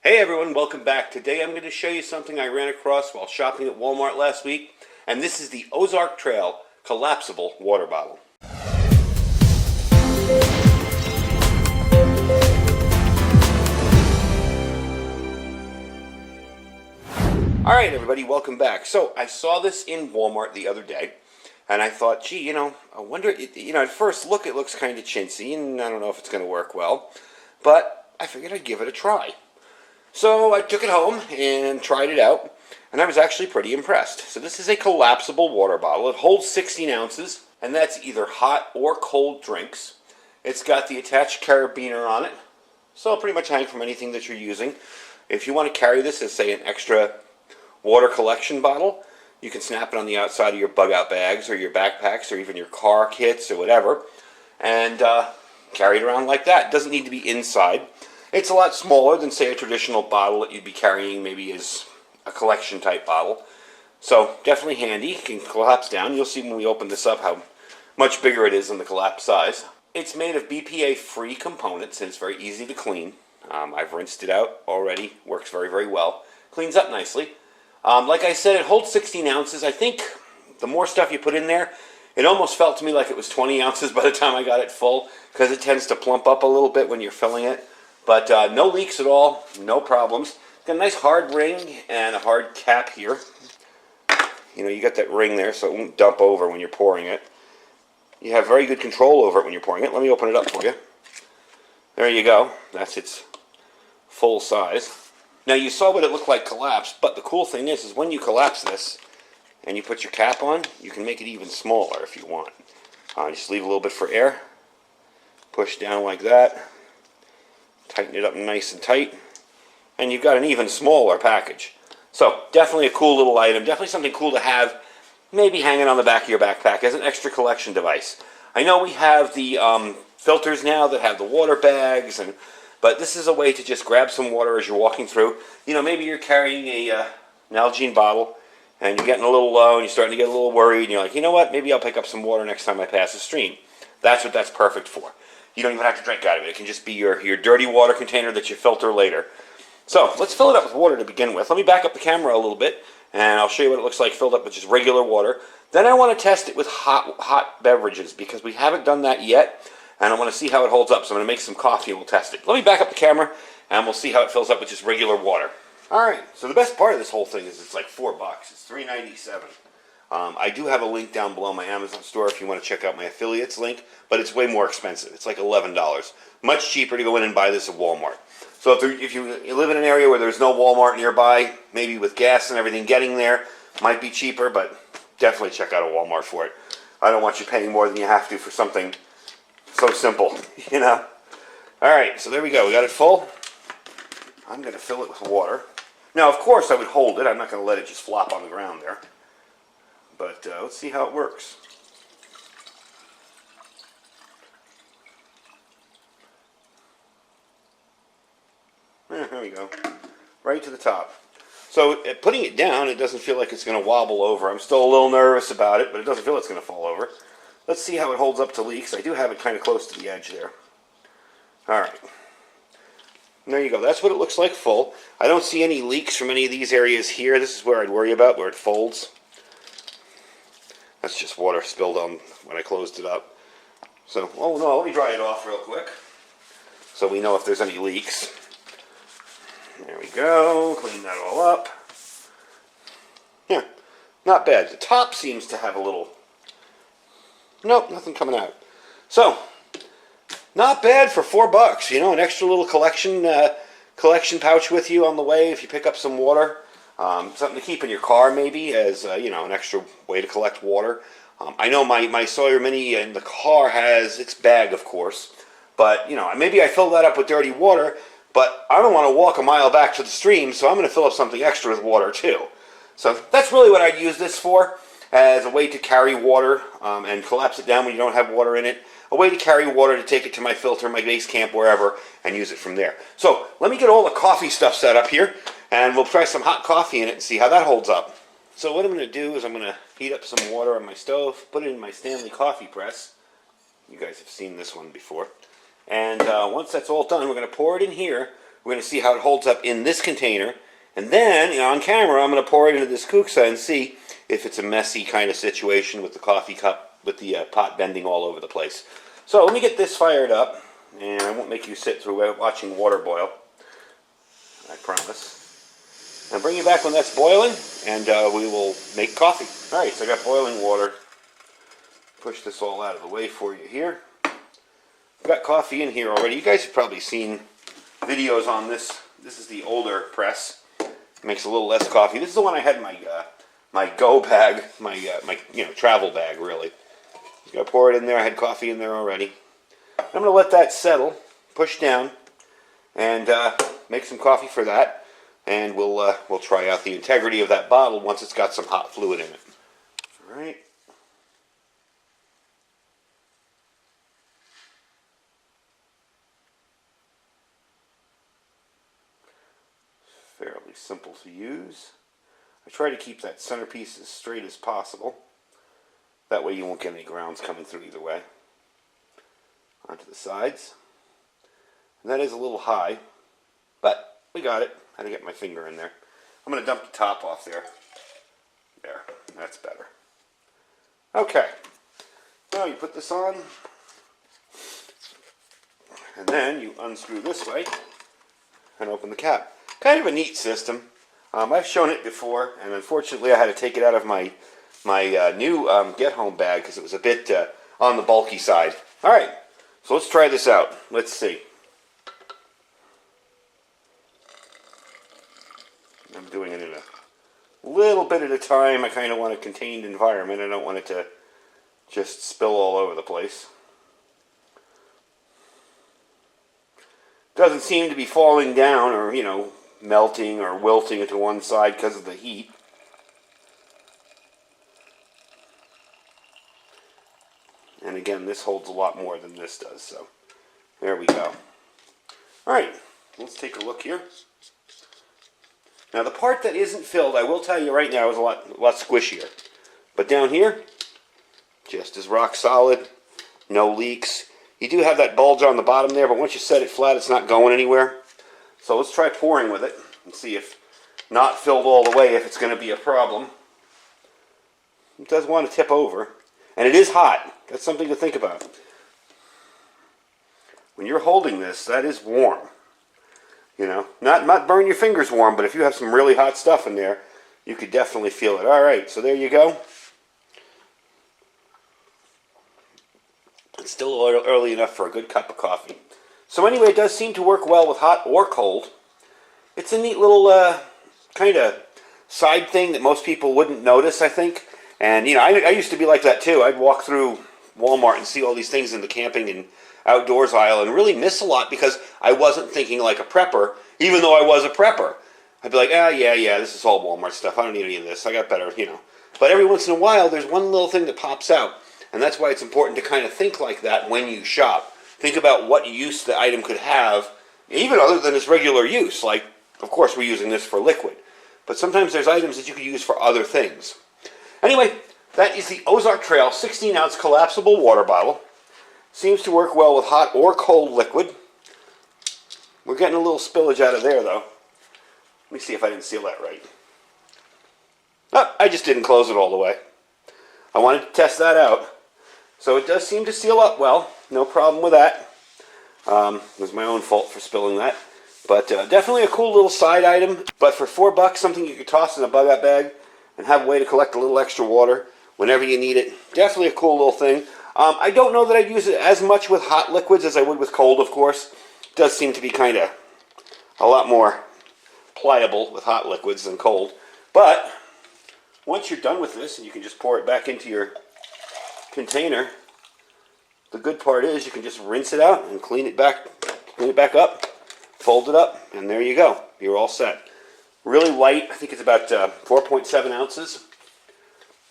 Hey everyone, welcome back. Today I'm going to show you something I ran across while shopping at Walmart last week, and this is the Ozark Trail Collapsible Water Bottle. Alright everybody, welcome back. So I saw this in Walmart the other day, and I thought, gee, I wonder, at first look it looks kind of chintzy, and I don't know if it's going to work well, but I figured I'd give it a try. So I took it home and tried it out, and I was actually pretty impressed. So this is a collapsible water bottle. It holds 16 ounces, and that's either hot or cold drinks. It's got the attached carabiner on it, so it'll pretty much hang from anything that you're using. If you want to carry this as, say, an extra water collection bottle, you can snap it on the outside of your bug-out bags or your backpacks or even your car kits or whatever, and carry it around like that. It doesn't need to be inside. It's a lot smaller than, say, a traditional bottle that you'd be carrying maybe as a collection type bottle. So definitely handy. It can collapse down. You'll see when we open this up how much bigger it is than the collapse size. It's made of BPA-free components, and it's very easy to clean. I've rinsed it out already. Works very, very well. Cleans up nicely. Like I said, it holds 16 ounces. I think the more stuff you put in there, it almost felt to me like it was 20 ounces by the time I got it full, because it tends to plump up a little bit when you're filling it. But no leaks at all, no problems. It's got a nice hard ring and a hard cap here. You got that ring there so it won't dump over when you're pouring it. You have very good control over it when you're pouring it. Let me open it up for you. There you go. That's its full size. Now you saw what it looked like collapsed, but the cool thing is when you collapse this and you put your cap on, you can make it even smaller if you want. Just leave a little bit for air. Push down like that. Tighten it up nice and tight, and you've got an even smaller package. So definitely a cool little item, definitely something cool to have, maybe hanging on the back of your backpack as an extra collection device. I know we have the filters now that have the water bags, but this is a way to just grab some water as you're walking through. Maybe you're carrying an Nalgene bottle, and you're getting a little low, and you're starting to get a little worried, and you're like, you know what, maybe I'll pick up some water next time I pass a stream. That's what that's perfect for. You don't even have to drink out of it. It can just be your dirty water container that you filter later. So let's fill it up with water to begin with. Let me back up the camera a little bit, and I'll show you what it looks like filled up with just regular water. Then I want to test it with hot beverages, because we haven't done that yet, and I want to see how it holds up. So I'm going to make some coffee and we'll test it. Let me back up the camera, and we'll see how it fills up with just regular water. All right, so the best part of this whole thing is it's like $4. It's $3.97. I do have a link down below my Amazon store if you want to check out my affiliates link, but it's way more expensive. It's like $11. Much cheaper to go in and buy this at Walmart. So if you live in an area where there's no Walmart nearby, maybe with gas and everything getting there, might be cheaper, but definitely check out a Walmart for it. I don't want you paying more than you have to for something so simple, All right, so there we go. We got it full. I'm going to fill it with water. Now, of course, I would hold it. I'm not going to let it just flop on the ground there. But let's see how it works. There we go. Right to the top. So putting it down, it doesn't feel like it's going to wobble over. I'm still a little nervous about it, but it doesn't feel like it's going to fall over. Let's see how it holds up to leaks. I do have it kind of close to the edge there. Alright. There you go. That's what it looks like full. I don't see any leaks from any of these areas here. This is where I'd worry about, where it folds. That's just water spilled on when I closed it up. So, oh no, let me dry it off real quick so we know if there's any leaks. There we go. Clean that all up. Yeah, not bad. The top seems to have a little... Nope, nothing coming out. So, not bad for $4. An extra little collection pouch with you on the way if you pick up some water. Something to keep in your car maybe as, an extra way to collect water. I know my Sawyer Mini in the car has its bag, of course. But, maybe I fill that up with dirty water, but I don't want to walk a mile back to the stream, so I'm going to fill up something extra with water too. So that's really what I'd use this for, as a way to carry water and collapse it down when you don't have water in it. A way to carry water to take it to my filter, my base camp, wherever, and use it from there. So let me get all the coffee stuff set up here, and we'll try some hot coffee in it and see how that holds up. So what I'm going to do is I'm going to heat up some water on my stove, put it in my Stanley coffee press. You guys have seen this one before. And once that's all done, we're going to pour it in here We're going to see how it holds up in this container. And then, on camera, I'm going to pour it into this kuksa and see if it's a messy kind of situation with the coffee cup, with the pot bending all over the place. So let me get this fired up, and I won't make you sit through watching water boil. I promise. I'll bring you back when that's boiling, and we will make coffee. Alright, so I got boiling water. Push this all out of the way for you here. I've got coffee in here already. You guys have probably seen videos on this. This is the older press. It makes a little less coffee. This is the one I had in my go bag, my travel bag, really. Got to pour it in there. I had coffee in there already. I'm going to let that settle, push down, and make some coffee for that. And we'll try out the integrity of that bottle once it's got some hot fluid in it. All right. Fairly simple to use. I try to keep that centerpiece as straight as possible. That way you won't get any grounds coming through either way. Onto the sides. And that is a little high, but we got it. I had to get my finger in there. I'm going to dump the top off there. There, that's better. Okay, now you put this on, and then you unscrew this way and open the cap. Kind of a neat system. I've shown it before, and unfortunately I had to take it out of my new get-home bag because it was a bit on the bulky side. Alright, so let's try this out. Let's see. I'm doing it in a little bit at a time. I kind of want a contained environment. I don't want it to just spill all over the place. Doesn't seem to be falling down or, melting or wilting into one side because of the heat. And again, this holds a lot more than this does, so there we go. Alright, let's take a look here. Now the part that isn't filled, I will tell you right now, is a lot squishier. But down here, just as rock solid, no leaks. You do have that bulge on the bottom there, but once you set it flat, it's not going anywhere. So let's try pouring with it and see if not filled all the way, if it's going to be a problem. It does want to tip over. And it is hot. That's something to think about. When you're holding this, that is warm. Not burn your fingers warm, but if you have some really hot stuff in there, you could definitely feel it. Alright, so there you go. It's still early enough for a good cup of coffee. So anyway, it does seem to work well with hot or cold. It's a neat little kind of side thing that most people wouldn't notice, I think. And, I used to be like that too. I'd walk through Walmart and see all these things in the camping and outdoors aisle and really miss a lot because I wasn't thinking like a prepper, even though I was a prepper. I'd be like, yeah, this is all Walmart stuff. I don't need any of this. I got better, But every once in a while, there's one little thing that pops out. And that's why it's important to kind of think like that when you shop. Think about what use the item could have, even other than its regular use. Like, of course, we're using this for liquid. But sometimes there's items that you could use for other things. Anyway, that is the Ozark Trail 16-ounce collapsible water bottle. Seems to work well with hot or cold liquid. We're getting a little spillage out of there, though. Let me see if I didn't seal that right. Oh, I just didn't close it all the way. I wanted to test that out. So it does seem to seal up well. No problem with that. It was my own fault for spilling that. But definitely a cool little side item. But for $4, something you could toss in a bug-out bag and have a way to collect a little extra water whenever you need it. Definitely a cool little thing. I don't know that I'd use it as much with hot liquids as I would with cold, of course. It does seem to be kind of a lot more pliable with hot liquids than cold. But once you're done with this, and you can just pour it back into your container, the good part is you can just rinse it out and clean it back up, fold it up, and there you go. You're all set. Really light. I think it's about 4.7 ounces.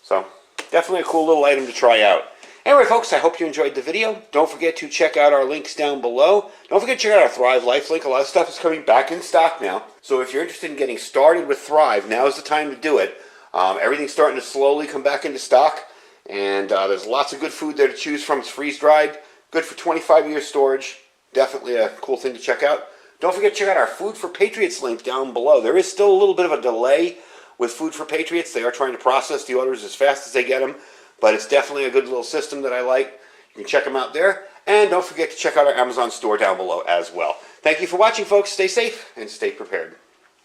So definitely a cool little item to try out. Anyway, folks, I hope you enjoyed the video. Don't forget to check out our links down below. Don't forget to check out our Thrive Life link. A lot of stuff is coming back in stock now. So if you're interested in getting started with Thrive, now is the time to do it. Everything's starting to slowly come back into stock. And there's lots of good food there to choose from. It's freeze-dried. Good for 25 years storage. Definitely a cool thing to check out. Don't forget to check out our Food for Patriots link down below. There is still a little bit of a delay with Food for Patriots. They are trying to process the orders as fast as they get them, but it's definitely a good little system that I like. You can check them out there. And don't forget to check out our Amazon store down below as well. Thank you for watching, folks. Stay safe and stay prepared.